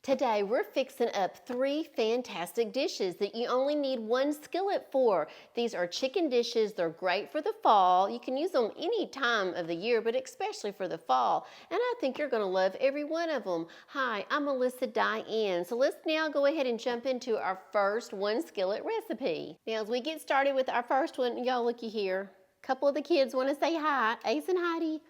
Today we're fixing up 3 fantastic dishes that you only need 1 skillet for. These are chicken dishes. They're great for the fall. You can use them any time of the year, but especially for the fall. And I think you're going to love every one of them. Hi, I'm Melissa Diane. So let's now go ahead and jump into our first 1 skillet recipe. Now as we get started with our first one, y'all looky here. A couple of the kids want to say hi. Ace and Heidi.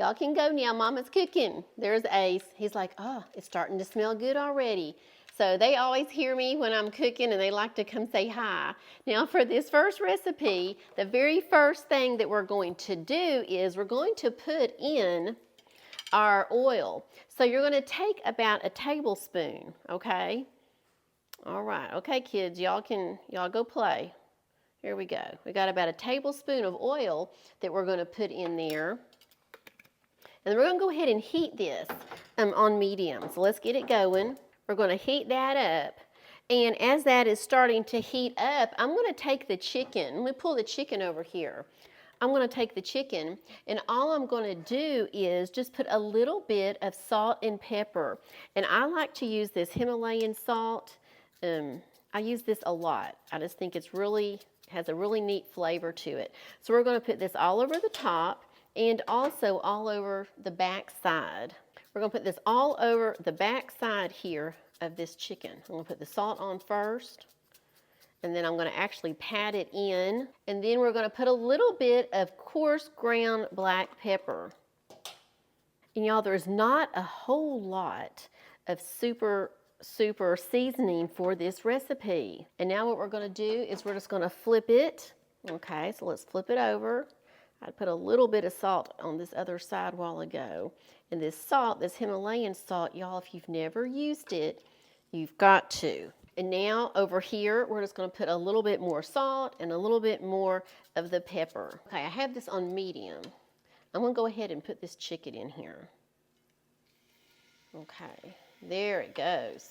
Y'all can go now, Mama's cooking. There's Ace. He's like, oh, it's starting to smell good already. So they always hear me when I'm cooking and they like to come say hi. Now for this first recipe, the very first thing that we're going to do is we're going to put in our oil. So you're going to take about a tablespoon, okay? All right, okay kids, y'all go play. Here we go. We got about a tablespoon of oil that we're going to put in there. And we're going to go ahead and heat this on medium. So let's get it going. We're going to heat that up. And as that is starting to heat up, I'm going to take the chicken. Let me pull the chicken over here. I'm going to take the chicken, and all I'm going to do is just put a little bit of salt and pepper. And I like to use this Himalayan salt. I use this a lot. I just think it's has a really neat flavor to it. So we're going to put this all over the top. And also all over the back side. We're going to put this all over the back side here of this chicken. I'm going to put the salt on first, and then I'm going to actually pat it in. And then we're going to put a little bit of coarse ground black pepper. And y'all, there's not a whole lot of super seasoning for this recipe. And now what we're going to do is we're just going to flip it. Okay, so let's flip it over. I put a little bit of salt on this other side a while ago. And this salt, this Himalayan salt, y'all, if you've never used it, you've got to. And now over here, we're just going to put a little bit more salt and a little bit more of the pepper. Okay, I have this on medium. I'm going to go ahead and put this chicken in here. Okay, there it goes.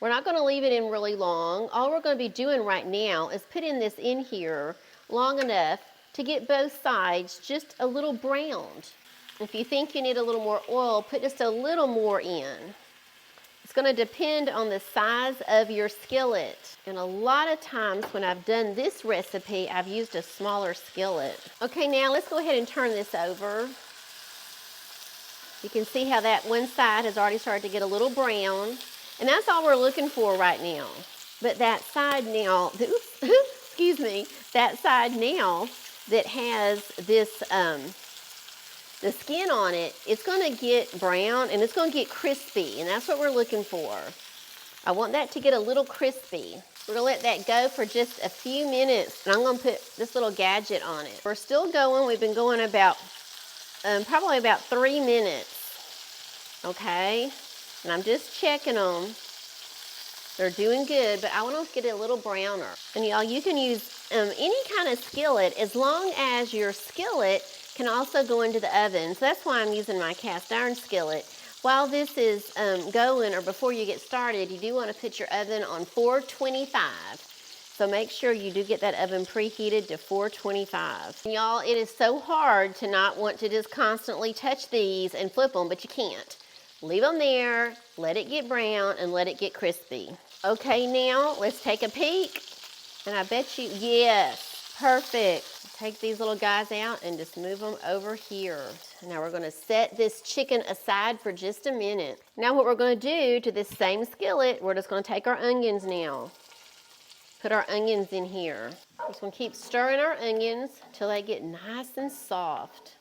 We're not going to leave it in really long. All we're going to be doing right now is putting this in here long enough to get both sides just a little browned. If you think you need a little more oil, put just a little more in. It's going to depend on the size of your skillet. And a lot of times when I've done this recipe, I've used a smaller skillet. Okay, now let's go ahead and turn this over. You can see how that one side has already started to get a little brown. And that's all we're looking for right now. But that side now, excuse me, that side now that has this, the skin on it, it's going to get brown and it's going to get crispy, and that's what we're looking for. I want that to get a little crispy. We're going to let that go for just a few minutes, and I'm going to put this little gadget on it. We're still going. We've been going about, probably about 3 minutes, okay? And I'm just checking them. They're doing good, but I want to get it a little browner. And y'all, you can use any kind of skillet as long as your skillet can also go into the oven. So that's why I'm using my cast iron skillet. While this is going, or before you get started, you do want to put your oven on 425. So make sure you do get that oven preheated to 425. And y'all, it is so hard to not want to just constantly touch these and flip them, but you can't. Leave them there, let it get brown, and let it get crispy. Okay, now let's take a peek. And I bet you, yes, perfect. Take these little guys out and just move them over here. Now we're gonna set this chicken aside for just a minute. Now what we're gonna do to this same skillet, we're just gonna take our onions now. Put our onions in here. Just gonna keep stirring our onions till they get nice and soft.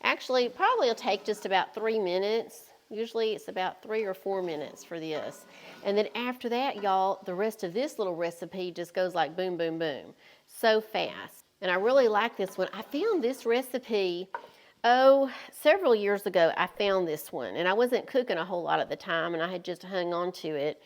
Actually, probably it'll take just about 3 minutes. Usually it's about 3 or 4 minutes for this. And then after that, y'all, the rest of this little recipe just goes like boom, boom, boom. So fast. And I really like this one. I found this recipe, several years ago I found this one. And I wasn't cooking a whole lot at the time, and I had just hung on to it.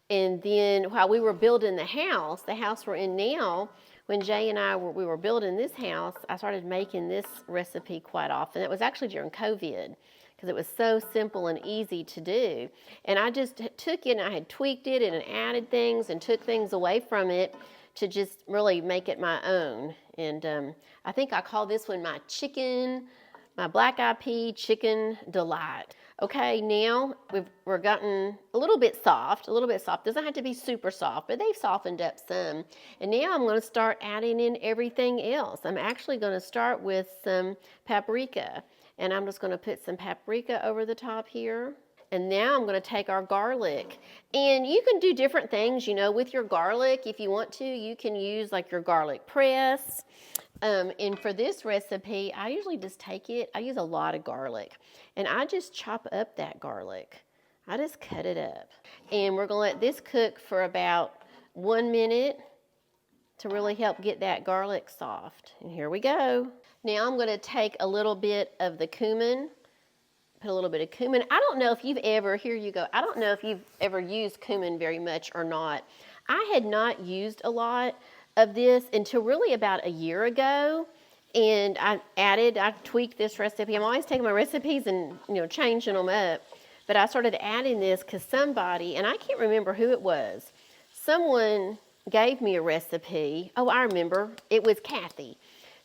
And then while we were building the house we're in now, when Jay and we were building this house, I started making this recipe quite often. It was actually during COVID, because it was so simple and easy to do. And I just took it and I had tweaked it and added things and took things away from it to just really make it my own. And I think I call this one my black eyed pea chicken delight. Okay, now we're gotten a little bit soft, Doesn't have to be super soft, but they've softened up some. And now I'm going to start adding in everything else. I'm actually going to start with some paprika. And I'm just going to put some paprika over the top here. And now I'm going to take our garlic. And you can do different things, you know, with your garlic. If you want to, you can use like your garlic press. And for this recipe, I usually just take it, I use a lot of garlic. And I just chop up that garlic. I just cut it up. And we're going to let this cook for about 1 minute to really help get that garlic soft. And here we go. Now I'm going to take a little bit of the cumin. Put a little bit of cumin. I don't know if you've ever, here you go, I don't know if you've ever used cumin very much or not. I had not used a lot of this until really about a year ago. And I tweaked this recipe. I'm always taking my recipes and, you know, changing them up. But I started adding this because somebody, and I can't remember who it was, someone gave me a recipe. Oh, I remember. It was Kathy.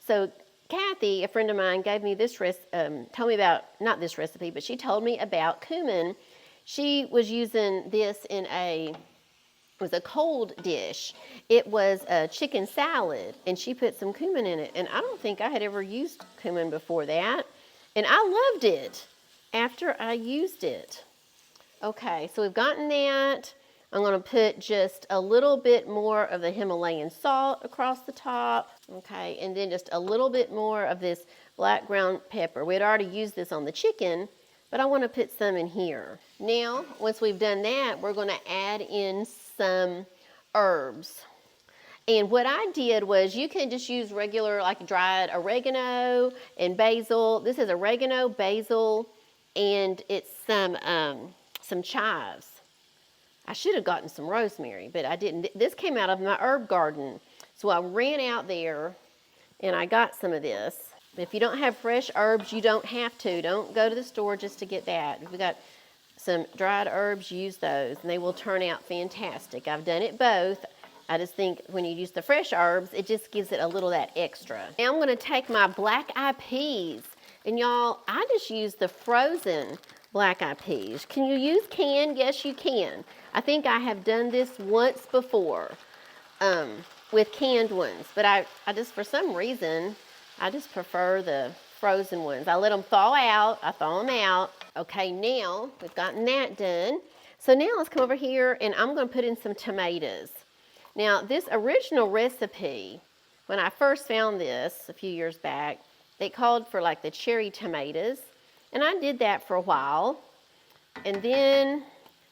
So Kathy, a friend of mine, gave me this told me about, not this recipe, but she told me about cumin. She was using this in it was a cold dish. It was a chicken salad, and she put some cumin in it. And I don't think I had ever used cumin before that. And I loved it after I used it. Okay, so we've gotten that. I'm going to put just a little bit more of the Himalayan salt across the top. Okay, and then just a little bit more of this black ground pepper. We had already used this on the chicken, but I want to put some in here. Now, once we've done that, we're going to add in some herbs. And what I did was, you can just use regular, like dried oregano and basil. This is oregano, basil, and it's some chives. I should have gotten some rosemary, but I didn't. This came out of my herb garden. So I ran out there and I got some of this. But if you don't have fresh herbs, you don't have to. Don't go to the store just to get that. If you got some dried herbs, use those and they will turn out fantastic. I've done it both. I just think when you use the fresh herbs, it just gives it a little that extra. Now I'm going to take my black-eyed peas. And y'all, I just use the frozen black-eyed peas. Can you use canned? Yes, you can. I think I have done this once before with canned ones. But I just, for some reason, I just prefer the frozen ones. I let them thaw out. I thaw them out. Okay, now we've gotten that done. So now let's come over here and I'm going to put in some tomatoes. Now, this original recipe, when I first found this a few years back, it called for like the cherry tomatoes. And I did that for a while. And then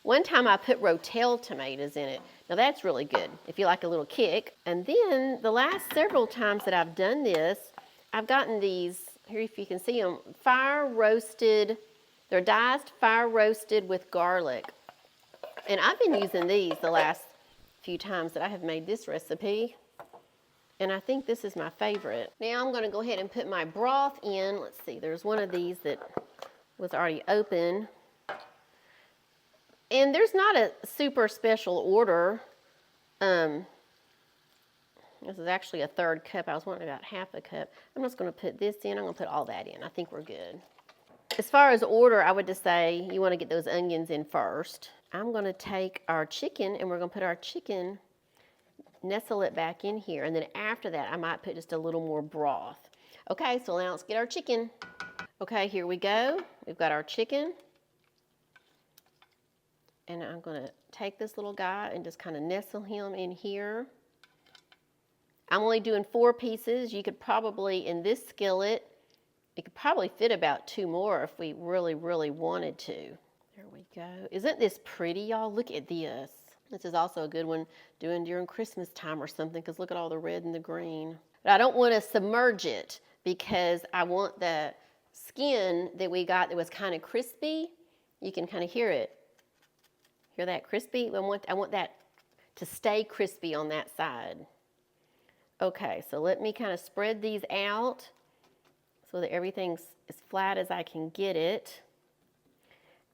one time I put Rotel tomatoes in it. Now that's really good if you like a little kick. And then the last several times that I've done this, I've gotten these, here if you can see them, fire roasted, they're diced fire roasted with garlic. And I've been using these the last few times that I have made this recipe. And I think this is my favorite. Now I'm going to go ahead and put my broth in. Let's see, there's one of these that was already open. And there's not a super special order. This is actually a 1/3 cup. I was wanting about 1/2 cup. I'm just going to put this in. I'm going to put all that in. I think we're good. As far as order, I would just say you want to get those onions in first. I'm going to take our chicken and we're going to put our chicken, nestle it back in here. And then after that, I might put just a little more broth. Okay, so now let's get our chicken. Okay, here we go. We've got our chicken. And I'm going to take this little guy and just kind of nestle him in here. I'm only doing 4 pieces. You could probably, in this skillet, it could probably fit about 2 more if we really, really wanted to. There we go. Isn't this pretty, y'all? Look at this. This is also a good one doing during Christmas time or something, because look at all the red and the green. But I don't want to submerge it because I want the skin that we got that was kind of crispy. You can kind of hear it. Hear that crispy? I want that to stay crispy on that side. Okay, so let me kind of spread these out so that everything's as flat as I can get it.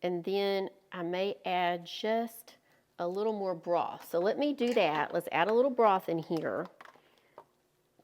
And then I may add just a little more broth. So let me do that. Let's add a little broth in here.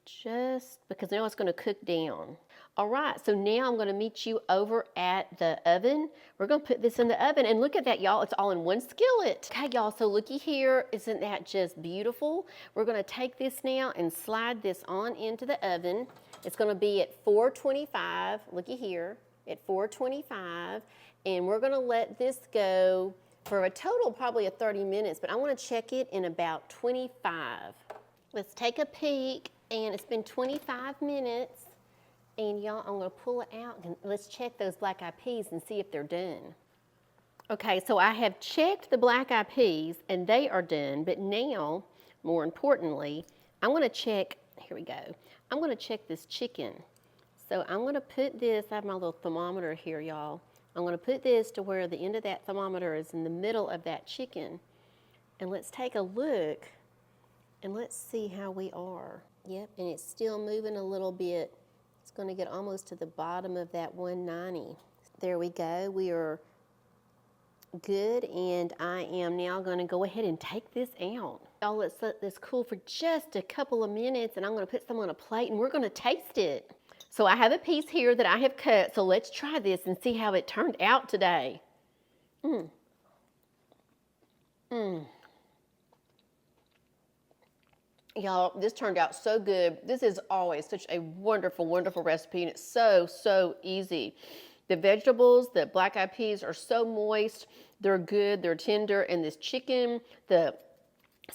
Just because now it's going to cook down. All right, so now I'm gonna meet you over at the oven. We're gonna put this in the oven, and look at that, y'all, it's all in one skillet. Okay, y'all, so looky here, isn't that just beautiful? We're gonna take this now and slide this on into the oven. It's gonna be at 425, looky here, at 425, and we're gonna let this go for a total probably of 30 minutes, but I wanna check it in about 25. Let's take a peek, and it's been 25 minutes. And y'all, I'm gonna pull it out and let's check those black-eyed peas and see if they're done. Okay, so I have checked the black-eyed peas and they are done, but now, more importantly, I'm gonna check, here we go, I'm gonna check this chicken. So I'm gonna put this, I have my little thermometer here, y'all. I'm gonna put this to where the end of that thermometer is in the middle of that chicken. And let's take a look and let's see how we are. Yep, and it's still moving a little bit. It's going to get almost to the bottom of that 190. There we go. We are good, and I am now going to go ahead and take this out. Y'all, let's let this cool for just a couple of minutes, and I'm going to put some on a plate, and we're going to taste it. So I have a piece here that I have cut, so let's try this and see how it turned out today. Y'all, this turned out so good. This is always such a wonderful, wonderful recipe, and it's so, so easy. The vegetables, the black-eyed peas are so moist. They're good, they're tender, and this chicken, the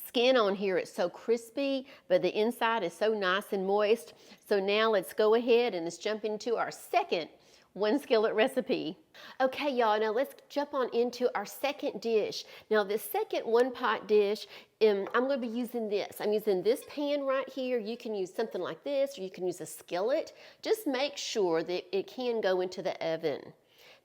skin on here is so crispy, but the inside is so nice and moist. So now let's go ahead and let's jump into our second one skillet recipe. Okay, y'all, now let's jump on into our second dish. Now this second one pot dish, I'm gonna be using this. I'm using this pan right here. You can use something like this, or you can use a skillet. Just make sure that it can go into the oven.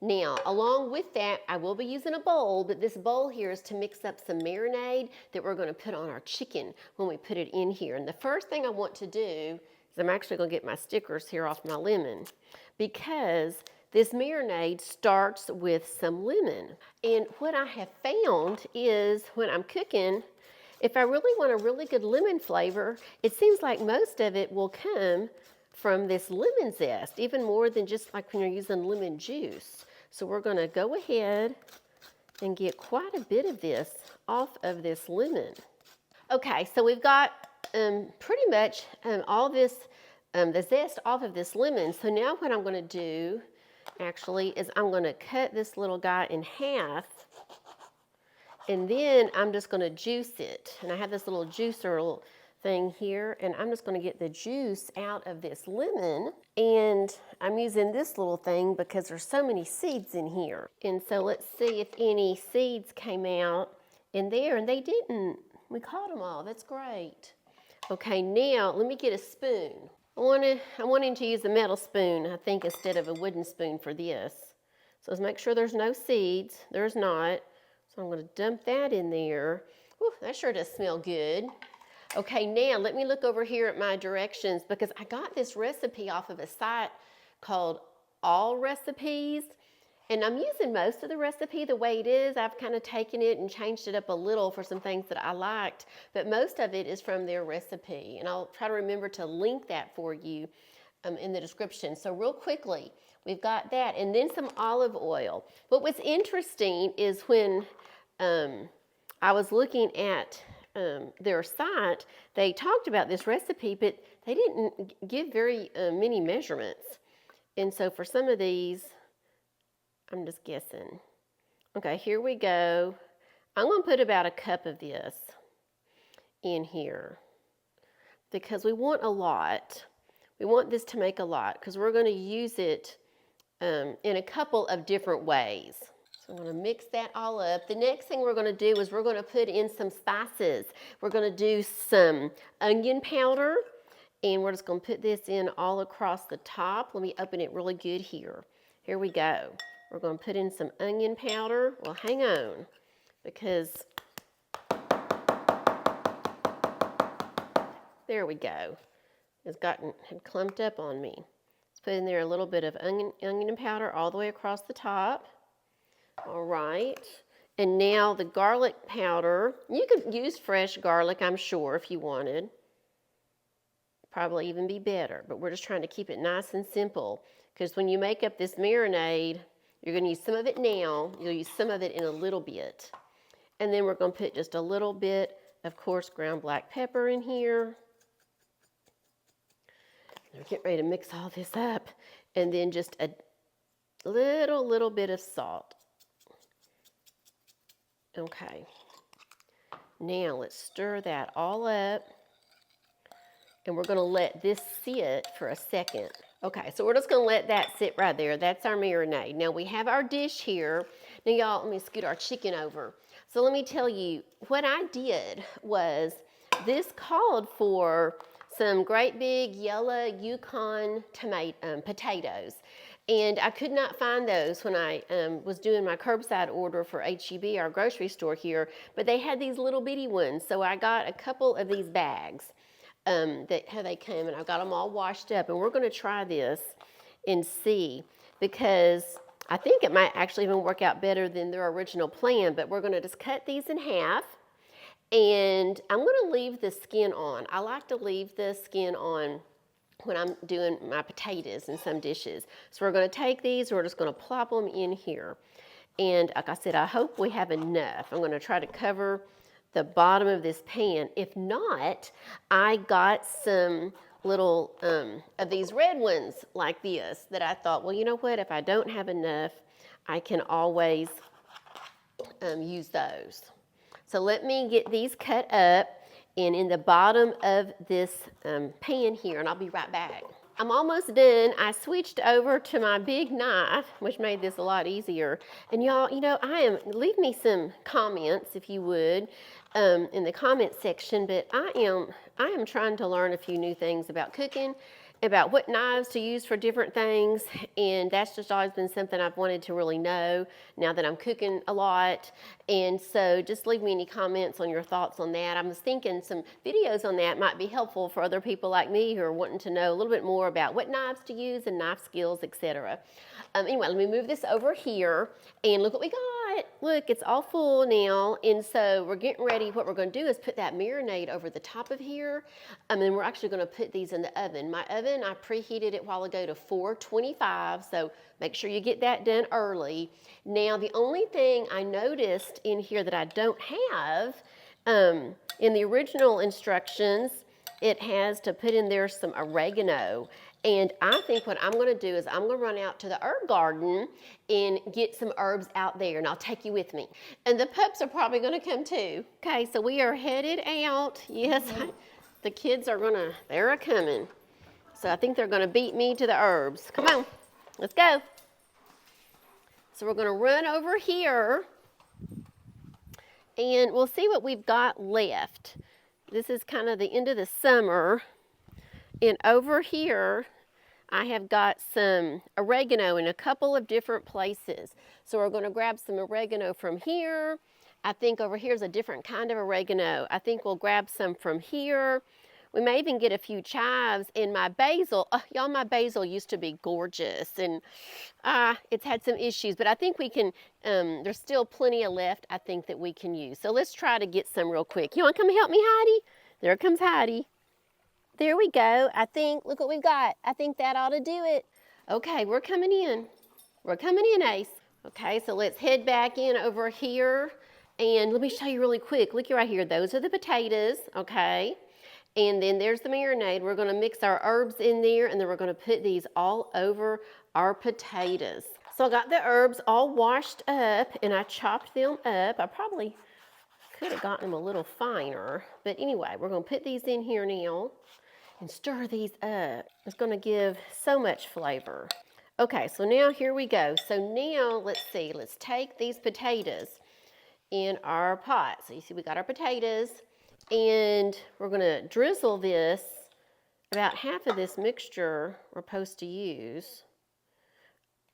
Now, along with that, I will be using a bowl, but this bowl here is to mix up some marinade that we're gonna put on our chicken when we put it in here. And the first thing I want to do is I'm actually gonna get my stickers here off my lemon, because this marinade starts with some lemon. And what I have found is when I'm cooking, if I really want a really good lemon flavor, it seems like most of it will come from this lemon zest, even more than just like when you're using lemon juice. So we're gonna go ahead and get quite a bit of this off of this lemon. Okay, so we've got pretty much all this, the zest off of this lemon. So now what I'm gonna do actually is I'm gonna cut this little guy in half, and then I'm just gonna juice it. And I have this little juicer thing here, and I'm just gonna get the juice out of this lemon. And I'm using this little thing because there's so many seeds in here. And so let's see if any seeds came out in there, and they didn't. We caught them all, that's great. Okay, now let me get a spoon. I'm wanting to use a metal spoon, I think, instead of a wooden spoon for this. So let's make sure there's no seeds. There's not. So I'm gonna dump that in there. Whew, that sure does smell good. Okay, now let me look over here at my directions, because I got this recipe off of a site called All Recipes. And I'm using most of the recipe the way it is. I've kind of taken it and changed it up a little for some things that I liked, but most of it is from their recipe. And I'll try to remember to link that for you in the description. So real quickly, we've got that, and then some olive oil. But what's interesting is when I was looking at their site, they talked about this recipe, but they didn't give very many measurements. And so for some of these, I'm just guessing. Okay, here we go. I'm gonna put about a cup of this in here because we want a lot. We want this to make a lot because we're gonna use it in a couple of different ways. So I'm gonna mix that all up. The next thing we're gonna do is we're gonna put in some spices. We're gonna do some onion powder, and we're just gonna put this in all across the top. Let me open it really good here. Here we go. We're going to put in some onion powder. Well, hang on, because there we go. It's had clumped up on me. Let's put in there a little bit of onion powder all the way across the top. All right. And now the garlic powder. You could use fresh garlic, I'm sure, if you wanted. probably even be better, but we're just trying to keep it nice and simple, because when you make up this marinade, you're going to use some of it now, you'll use some of it in a little bit. And then we're going to put just a little bit of coarse ground black pepper in here. We're getting ready to mix all this up, and then just a little bit of salt. Okay, now let's stir that all up, and we're going to let this sit for a second. Okay, so we're just going to let that sit right there. That's our marinade. Now we have our dish here. Now y'all, let me scoot our chicken over. So let me tell you, what I did was, this called for some great big yellow Yukon potatoes. And I could not find those when I was doing my curbside order for H-E-B, our grocery store here, but they had these little bitty ones. So I got a couple of these bags how they come, and I've got them all washed up. And we're going to try this and see, because I think it might actually even work out better than their original plan. But we're going to just cut these in half. And I'm going to leave the skin on. I like to leave the skin on when I'm doing my potatoes in some dishes. So we're going to take these, we're just going to plop them in here. And like I said, I hope we have enough. I'm going to try to cover the bottom of this pan. If not, I got some little of these red ones like this that I thought, well, you know what, if I don't have enough, I can always use those. So let me get these cut up and in the bottom of this pan here, and I'll be right back. I'm almost done. I switched over to my big knife, which made this a lot easier. And y'all, you know, leave me some comments if you would in the comment section, but I am trying to learn a few new things about cooking, about what knives to use for different things, and that's just always been something I've wanted to really know now that I'm cooking a lot. And so just leave me any comments on your thoughts on that. I was thinking some videos on that might be helpful for other people like me who are wanting to know a little bit more about what knives to use and knife skills, etc. Anyway, let me move this over here, and look what we got. Look, it's all full now, and so we're getting ready. What we're going to do is put that marinade over the top of here, and then we're actually going to put these in the oven. My oven, I preheated it a while ago to 425, so make sure you get that done early. Now, the only thing I noticed in here that I don't have, in the original instructions, it has to put in there some oregano. And I think what I'm going to do is I'm going to run out to the herb garden and get some herbs out there, and I'll take you with me. And the pups are probably going to come too. Okay, so we are headed out. Yes, the kids are they're a-coming. So I think they're going to beat me to the herbs. Come on, let's go. So we're going to run over here, and we'll see what we've got left. This is kind of the end of the summer. And over here, I have got some oregano in a couple of different places. So we're going to grab some oregano from here. I think over here is a different kind of oregano. I think we'll grab some from here. We may even get a few chives. And my basil, y'all, my basil used to be gorgeous, and it's had some issues, but I think we can, there's still plenty of left, I think, that we can use. So let's try to get some real quick. You want to come help me, Heidi? There comes Heidi. There we go. I think, look what we've got. I think that ought to do it. Okay, we're coming in. We're coming in, Ace. Okay, so let's head back in over here. And let me show you really quick. Look right here. Those are the potatoes, okay? And then there's the marinade. We're going to mix our herbs in there, and then we're going to put these all over our potatoes. So I got the herbs all washed up, and I chopped them up. I probably could have gotten them a little finer. But anyway, we're going to put these in here now and stir these up. It's going to give so much flavor. Okay, so now here we go. So now let's see, let's take these potatoes in our pot. So you see we got our potatoes, and we're going to drizzle this, about half of this mixture we're supposed to use,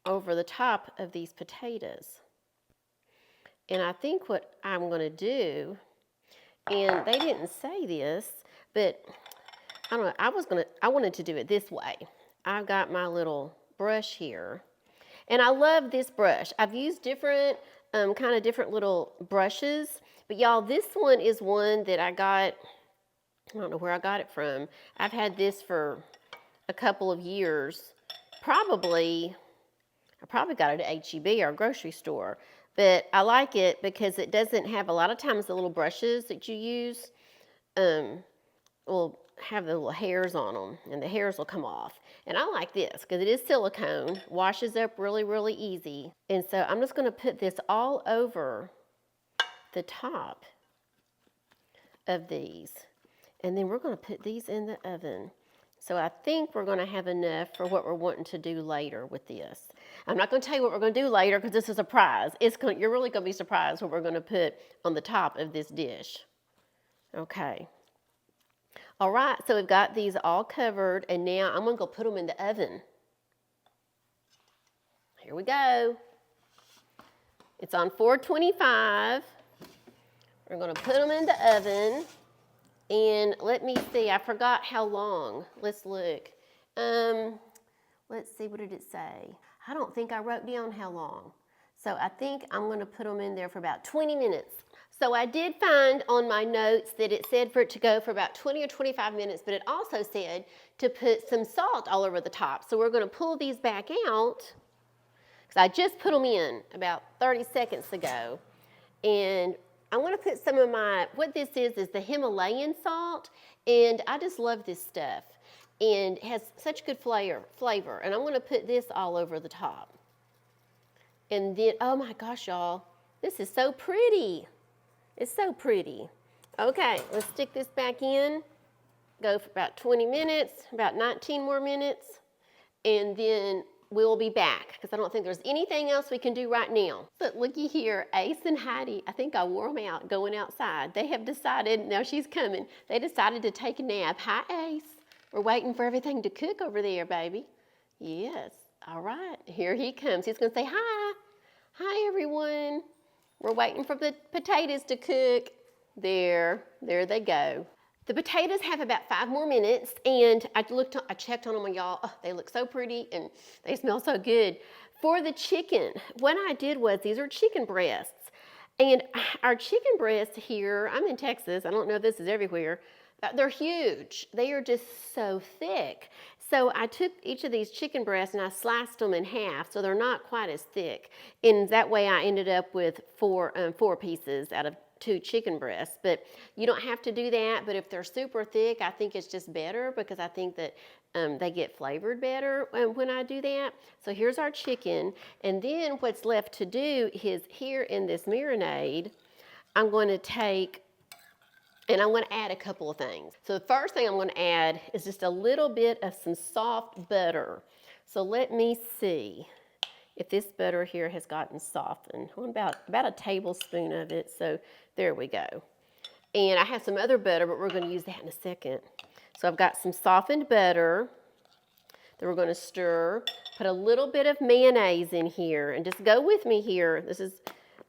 over the top of these potatoes. And I think what I'm going to do, and they didn't say this, but I don't know, I wanted to do it this way. I've got my little brush here, and I love this brush. I've used different, kind of different little brushes, but y'all, this one is one that I got I don't know where I got it from. I've had this for a couple of years. I probably got it at H-E-B, our grocery store. But I like it because it doesn't have, a lot of times the little brushes that you use will have the little hairs on them, and the hairs will come off. And I like this because it is silicone, washes up really, really easy. And so I'm just going to put this all over the top of these. And then we're going to put these in the oven. So I think we're going to have enough for what we're wanting to do later with this. I'm not going to tell you what we're going to do later because this is a surprise. You're really going to be surprised what we're going to put on the top of this dish. Okay. All right, so we've got these all covered, and now I'm going to go put them in the oven. Here we go. It's on 425. We're going to put them in the oven. And let me see, I forgot how long. Let's look. Let's see, what did it say? I don't think I wrote down how long. So I think I'm going to put them in there for about 20 minutes. So I did find on my notes that it said for it to go for about 20 or 25 minutes, but it also said to put some salt all over the top. So we're going to pull these back out, because I just put them in about 30 seconds ago. And I'm going to put some of what this is the Himalayan salt, and I just love this stuff. And it has such good flavor. And I'm going to put this all over the top. And then, oh my gosh, y'all, this is so pretty. It's so pretty. Okay, let's stick this back in. Go for about 20 minutes, about 19 more minutes, and then we'll be back because I don't think there's anything else we can do right now. But looky here, Ace and Heidi, I think I wore them out going outside. They have decided, now she's coming, they decided to take a nap. Hi, Ace. We're waiting for everything to cook over there, baby. Yes, all right, here he comes. He's gonna say hi. Hi, everyone. We're waiting for the potatoes to cook. There they go. The potatoes have about 5 more minutes, and I checked on them, y'all. Oh, they look so pretty and they smell so good. For the chicken, what I did was, these are chicken breasts, and our chicken breasts here, I'm in Texas, I don't know if this is everywhere, they're huge. They are just so thick. So I took each of these chicken breasts and I sliced them in half so they're not quite as thick. And that way I ended up with four pieces out of 2 chicken breasts. But you don't have to do that. But if they're super thick, I think it's just better because I think that they get flavored better when I do that. So here's our chicken. And then what's left to do is here in this marinade, I'm going to take and I'm going to add a couple of things. So the first thing I'm going to add is just a little bit of some soft butter. So let me see if this butter here has gotten softened. About a tablespoon of it. So there we go. And I have some other butter, but we're going to use that in a second. So I've got some softened butter that we're going to stir. Put a little bit of mayonnaise in here, and just go with me here. This is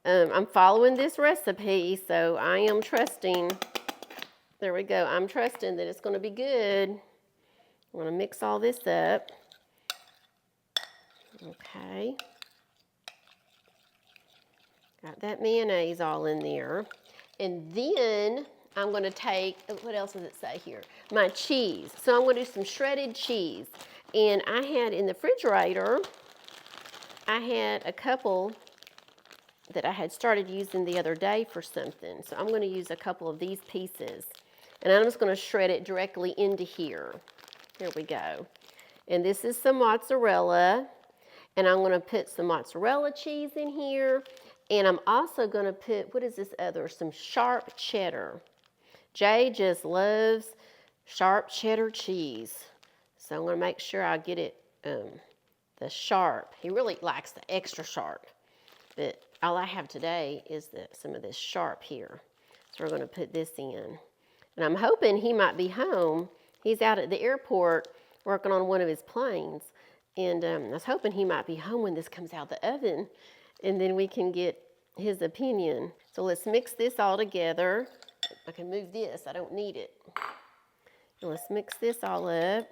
I'm following this recipe, so I am trusting. There we go. I'm trusting that it's going to be good. I'm going to mix all this up. Okay. Got that mayonnaise all in there. And then I'm going to take, what else does it say here? My cheese. So I'm going to do some shredded cheese. And I had in the refrigerator, I had a couple that I had started using the other day for something. So I'm going to use a couple of these pieces. And I'm just going to shred it directly into here. There we go. And this is some mozzarella. And I'm going to put some mozzarella cheese in here. And I'm also going to put, what is this other? Some sharp cheddar. Jay just loves sharp cheddar cheese. So I'm going to make sure I get it the sharp. He really likes the extra sharp. But all I have today is some of this sharp here. So we're going to put this in. And I'm hoping he might be home. He's out at the airport working on one of his planes. And I was hoping he might be home when this comes out of the oven. And then we can get his opinion. So let's mix this all together. I can move this. I don't need it. And let's mix this all up.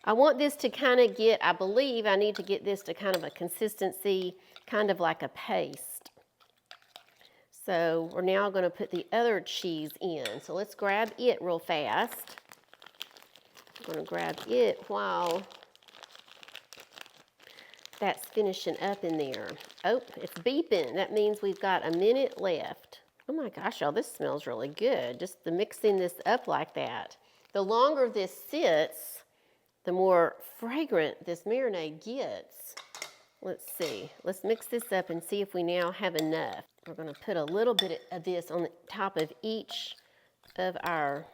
I want this to kind of get, I believe I need to get this to kind of a consistency, kind of like a paste. So we're now going to put the other cheese in. So let's grab it real fast. I'm going to grab it while that's finishing up in there. Oh, it's beeping. That means we've got a minute left. Oh my gosh, y'all, this smells really good. Just the mixing this up like that. The longer this sits, the more fragrant this marinade gets. Let's see. Let's mix this up and see if we now have enough. We're going to put a little bit of this on the top of each of our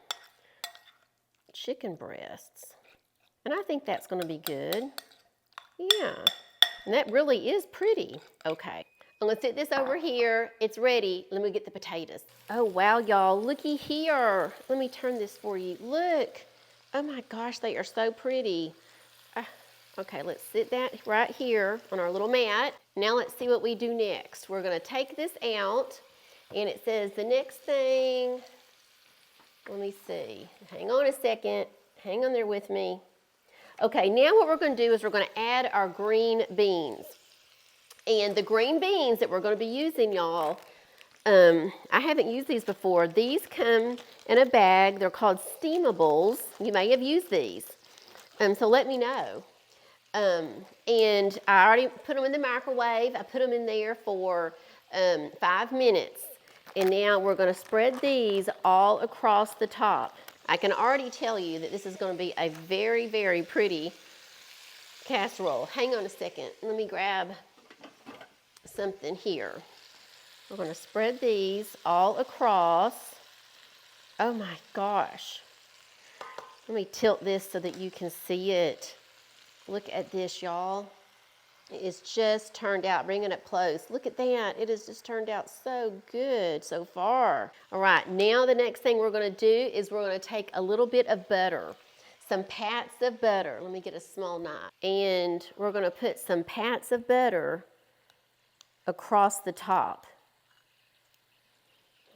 chicken breasts. And I think that's going to be good. Yeah. And that really is pretty. Okay. I'm going to sit this over here. It's ready. Let me get the potatoes. Oh, wow, y'all. Looky here. Let me turn this for you. Look. Oh, my gosh. They are so pretty. Okay, let's sit that right here on our little mat. Now let's see what we do next. We're going to take this out, and it says the next thing, let me see. Hang on a second. Hang on there with me. Okay, now what we're going to do is we're going to add our green beans. And the green beans that we're going to be using, y'all, I haven't used these before. These come in a bag. They're called steamables. You may have used these. So let me know. And I already put them in the microwave. I put them in there for 5 minutes. And now we're going to spread these all across the top. I can already tell you that this is going to be a very, very pretty casserole. Hang on a second. Let me grab something here. We're going to spread these all across. Oh my gosh. Let me tilt this so that you can see it. Look at this, y'all. It's just turned out, bring it up close. Look at that. It has just turned out so good so far. All right, now the next thing we're going to do is we're going to take a little bit of butter, some pats of butter. Let me get a small knife. And we're going to put some pats of butter across the top.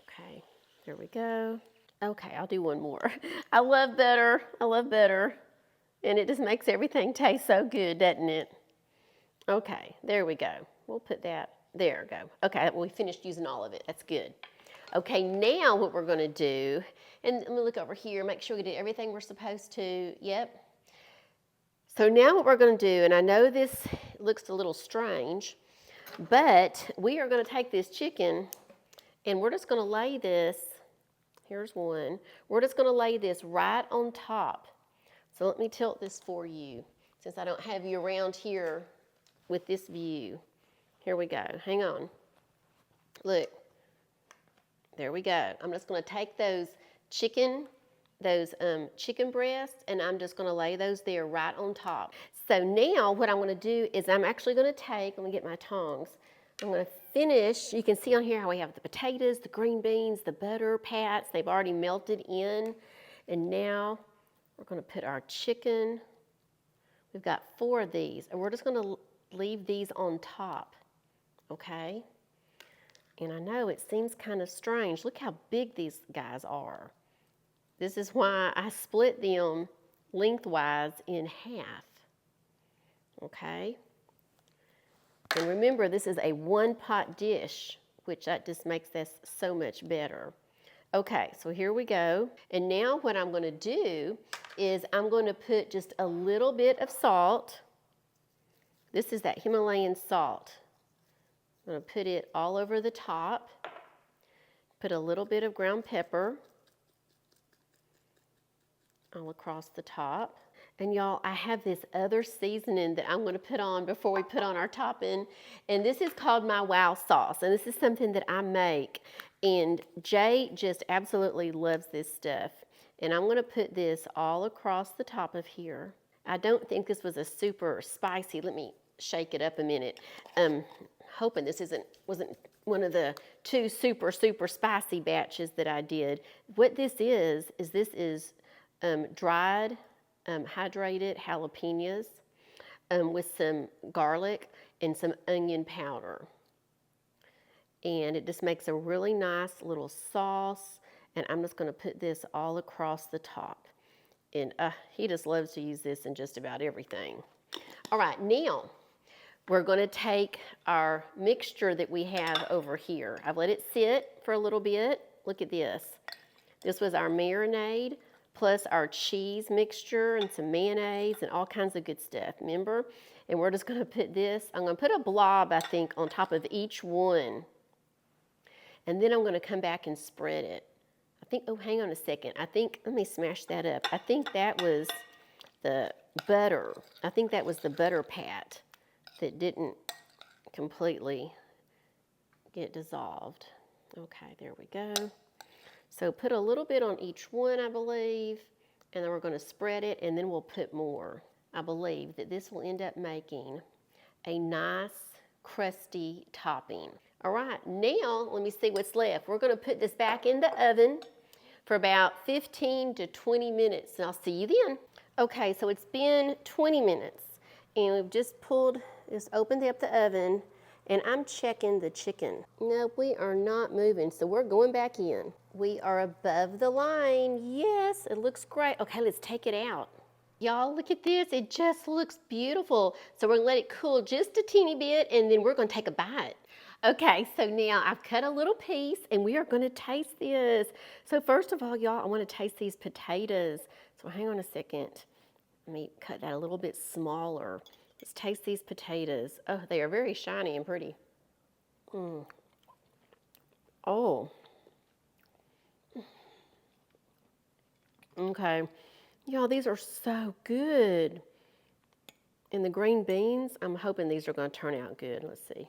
Okay, there we go. Okay, I'll do one more. I love butter. I love butter. And it just makes everything taste so good, doesn't it? Okay, there we go. We'll put that, there we go. Okay, well, we finished using all of it. That's good. Okay, now what we're going to do, and let me look over here, make sure we did everything we're supposed to. Yep. So now what we're going to do, and I know this looks a little strange, but we are going to take this chicken and we're just going to lay this, here's one, we're just going to lay this right on top. So let me tilt this for you, since I don't have you around here with this view. Here we go. Hang on. Look. There we go. I'm just going to take those chicken breasts, and I'm just going to lay those there right on top. So now what I'm going to do is I'm actually going to take, let me get my tongs. I'm going to finish. You can see on here how we have the potatoes, the green beans, the butter pats. They've already melted in. And now we're going to put our chicken. We've got 4 of these, and we're just going to leave these on top, okay? And I know it seems kind of strange. Look how big these guys are. This is why I split them lengthwise in half, okay? And remember, this is a 1-pot dish, which that just makes this so much better. Okay, so here we go. And now what I'm going to do is I'm going to put just a little bit of salt. This is that Himalayan salt. I'm going to put it all over the top. Put a little bit of ground pepper all across the top. And y'all, I have this other seasoning that I'm going to put on before we put on our topping. And this is called my wow sauce. And this is something that I make. And Jay just absolutely loves this stuff. And I'm going to put this all across the top of here. I don't think this was a super spicy. Let me shake it up a minute. Hoping this wasn't one of the 2 super spicy batches that I did. What this is dried, hydrated jalapenos with some garlic and some onion powder. And it just makes a really nice little sauce. And I'm just going to put this all across the top. And he just loves to use this in just about everything. All right, now we're going to take our mixture that we have over here. I've let it sit for a little bit. Look at this. This was our marinade plus our cheese mixture and some mayonnaise and all kinds of good stuff, remember? And we're just going to put this, I'm going to put a blob, I think, on top of each one. And then I'm going to come back and spread it. I think, oh, hang on a second. I think, let me smash that up. I think that was the butter. I think that was the butter pat that didn't completely get dissolved. Okay, there we go. So put a little bit on each one, I believe, and then we're going to spread it, and then we'll put more. I believe that this will end up making a nice, crusty topping. All right, now let me see what's left. We're going to put this back in the oven for about 15 to 20 minutes, and I'll see you then. Okay, so it's been 20 minutes, and we've just opened up the oven, and I'm checking the chicken. No, we are not moving, so we're going back in. We are above the line. Yes, it looks great. Okay, let's take it out. Y'all, look at this. It just looks beautiful. So we're gonna let it cool just a teeny bit, and then we're gonna take a bite. Okay, so now I've cut a little piece, and we are gonna taste this. So first of all, y'all, I wanna taste these potatoes. So hang on a second. Let me cut that a little bit smaller. Let's taste these potatoes. Oh, they are very shiny and pretty. Oh. Okay. Y'all, these are so good. And the green beans, I'm hoping these are going to turn out good. Let's see.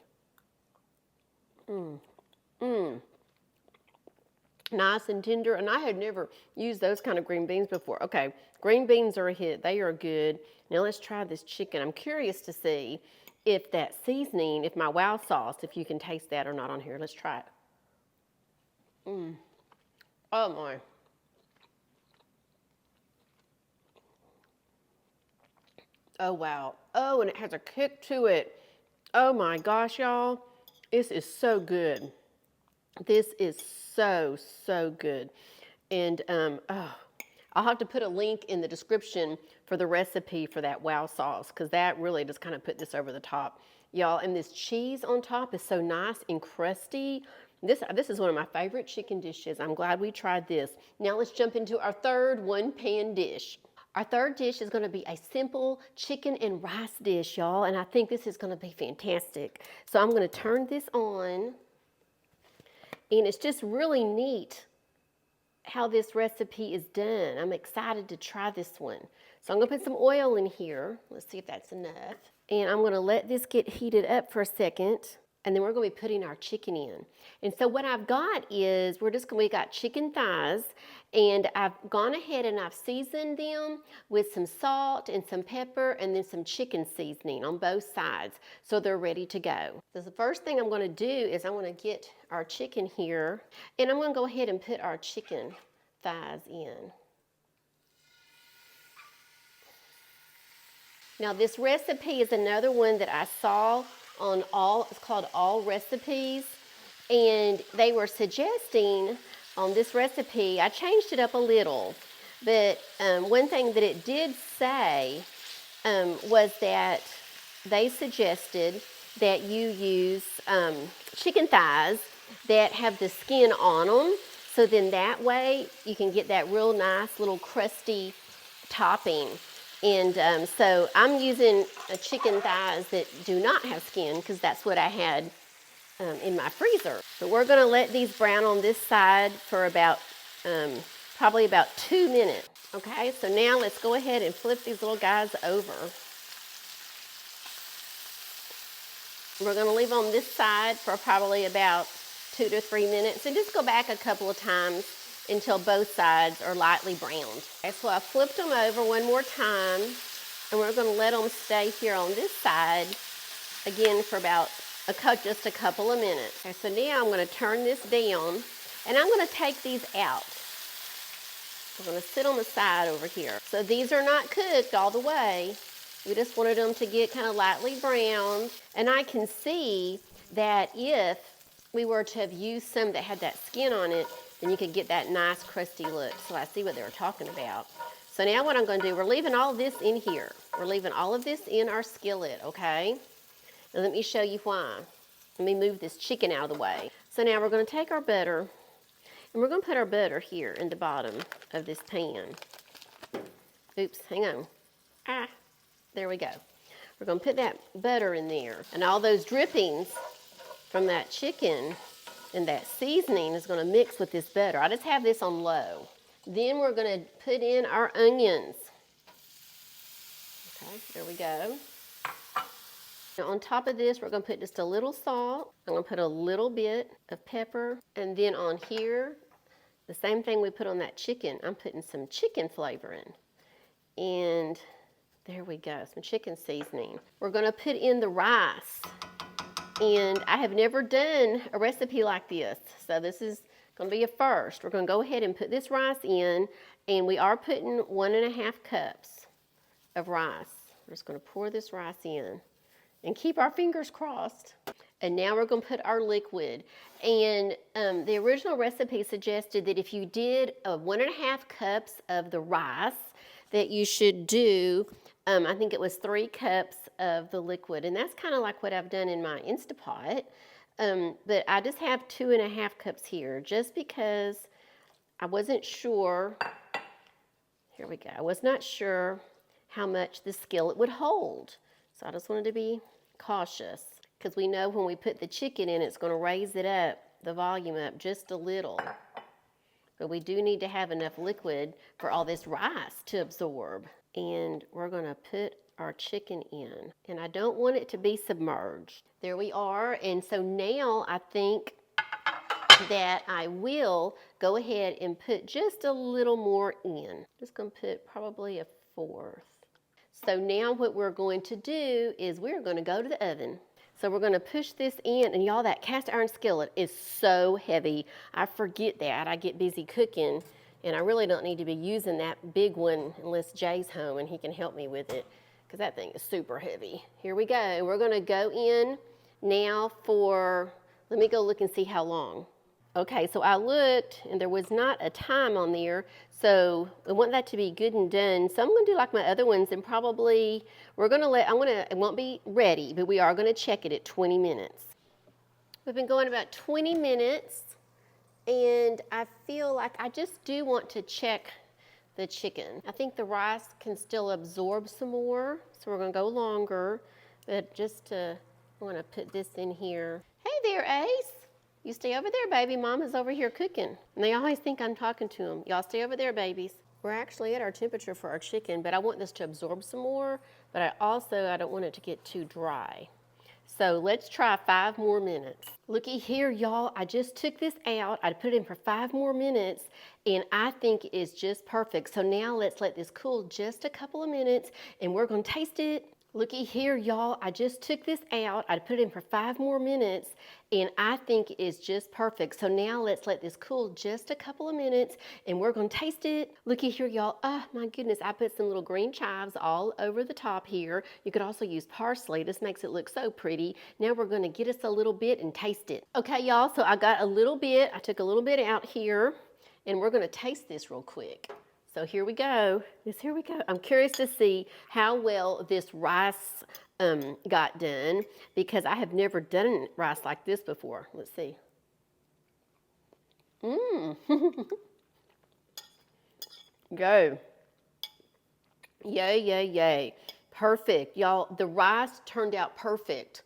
Nice and tender. And I had never used those kind of green beans before. Okay, green beans are a hit. They are good. Now let's try this chicken. I'm curious to see if that seasoning, if my wow sauce, if you can taste that or not on here. Let's try it. Oh my. Oh, wow. Oh, and it has a kick to it. Oh, my gosh, y'all. This is so good. This is so, so good. And I'll have to put a link in the description for the recipe for that wow sauce, because that really just kind of put this over the top. Y'all, and this cheese on top is so nice and crusty. This is one of my favorite chicken dishes. I'm glad we tried this. Now let's jump into our third one-pan dish. Our third dish is going to be a simple chicken and rice dish, y'all, and I think this is going to be fantastic. So I'm going to turn this on, and it's just really neat how this recipe is done. I'm excited to try this one. So I'm going to put some oil in here. Let's see if that's enough. And I'm going to let this get heated up for a second, and then we're going to be putting our chicken in. And so what I've got is, we got chicken thighs, and I've gone ahead and I've seasoned them with some salt and some pepper and then some chicken seasoning on both sides, so they're ready to go. So the first thing I'm going to do is I'm going to get our chicken here, and I'm going to go ahead and put our chicken thighs in. Now this recipe is another one that I saw on it's called All Recipes, and they were suggesting on this recipe, I changed it up a little, but one thing that it did say was that they suggested that you use chicken thighs that have the skin on them, so then that way you can get that real nice little crusty topping. And so I'm using chicken thighs that do not have skin, because that's what I had in my freezer. So we're going to let these brown on this side for about probably about 2 minutes. Okay, so now let's go ahead and flip these little guys over. We're going to leave on this side for probably about 2 to 3 minutes, and just go back a couple of times until both sides are lightly browned. Okay, so I flipped them over one more time, and we're going to let them stay here on this side again for about just a couple of minutes. Okay, so now I'm going to turn this down, and I'm going to take these out. I'm going to sit on the side over here. So these are not cooked all the way. We just wanted them to get kind of lightly browned. And I can see that if we were to have used some that had that skin on it, then you could get that nice crusty look. So I see what they were talking about. So now what I'm going to do, we're leaving all this in here. We're leaving all of this in our skillet, okay? And let me show you why. Let me move this chicken out of the way. So now we're going to take our butter, and we're going to put our butter here in the bottom of this pan. Oops, hang on. There we go. We're going to put that butter in there. And all those drippings from that chicken and that seasoning is going to mix with this butter. I just have this on low. Then we're going to put in our onions. Okay, there we go. Now on top of this, we're going to put just a little salt. I'm going to put a little bit of pepper. And then on here, the same thing we put on that chicken, I'm putting some chicken flavor in. And there we go, some chicken seasoning. We're going to put in the rice. And I have never done a recipe like this, so this is going to be a first. We're going to go ahead and put this rice in, and we are putting 1.5 cups of rice. We're just going to pour this rice in and keep our fingers crossed. And now we're going to put our liquid. And the original recipe suggested that if you did 1.5 cups of the rice, that you should do, I think it was 3 cups of the liquid. And that's kind of like what I've done in my Instapot. But I just have 2.5 cups here just because I wasn't sure. Here we go. I was not sure how much the skillet would hold. So I just wanted to be cautious because we know when we put the chicken in, it's going to raise it up, the volume up just a little. But we do need to have enough liquid for all this rice to absorb. And we're going to put our chicken in. And I don't want it to be submerged. There we are. And so now I think that I will go ahead and put just a little more in. Just going to put probably 1/4. So now what we're going to do is we're going to go to the oven. So we're going to push this in, and y'all, that cast iron skillet is so heavy. I forget that. I get busy cooking, and I really don't need to be using that big one unless Jay's home and he can help me with it, because that thing is super heavy. Here we go. We're going to go in now for, let me go look and see how long. Okay, so I looked, and there was not a time on there, so I want that to be good and done. So I'm going to do like my other ones, and probably it won't be ready, but we are going to check it at 20 minutes. We've been going about 20 minutes, and I feel like I just do want to check the chicken. I think the rice can still absorb some more, so we're going to go longer, but I want to put this in here. Hey there, Ace. You stay over there, baby. Mama's over here cooking. And they always think I'm talking to them. Y'all stay over there, babies. We're actually at our temperature for our chicken, but I want this to absorb some more, but I don't want it to get too dry. So let's try 5 more minutes. Looky here, y'all. I just took this out. I put it in for 5 more minutes, and I think it is just perfect. So now let's let this cool just a couple of minutes, and we're going to taste it. Looky here, y'all. I just took this out. I put it in for 5 more minutes, and I think it is just perfect. So now let's let this cool just a couple of minutes, and we're going to taste it. Looky here, y'all. Oh, my goodness. I put some little green chives all over the top here. You could also use parsley. This makes it look so pretty. Now we're going to get us a little bit and taste it. Okay, y'all. So I got a little bit. I took a little bit out here, and we're going to taste this real quick. So here we go. Here we go. I'm curious to see how well this rice got done, because I have never done rice like this before. Let's see. Go. Yay, yay, yay. Perfect. Y'all, the rice turned out perfect.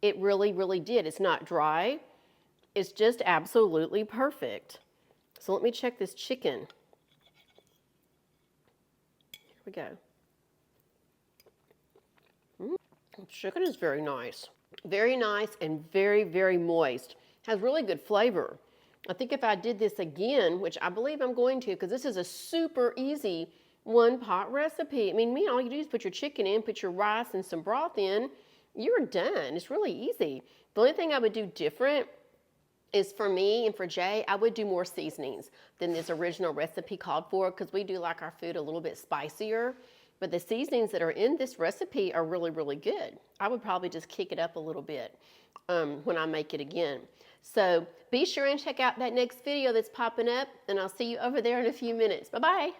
It really, really did. It's not dry. It's just absolutely perfect. So let me check this chicken. We go. Chicken is very nice. Very nice and very, very moist. Has really good flavor. I think if I did this again, which I believe I'm going to, because this is a super easy 1-pot recipe. I mean, all you do is put your chicken in, put your rice and some broth in, you're done. It's really easy. The only thing I would do different is, for me and for Jay, I would do more seasonings than this original recipe called for, because we do like our food a little bit spicier. But the seasonings that are in this recipe are really, really good. I would probably just kick it up a little bit when I make it again. So be sure and check out that next video that's popping up, and I'll see you over there in a few minutes. Bye-bye.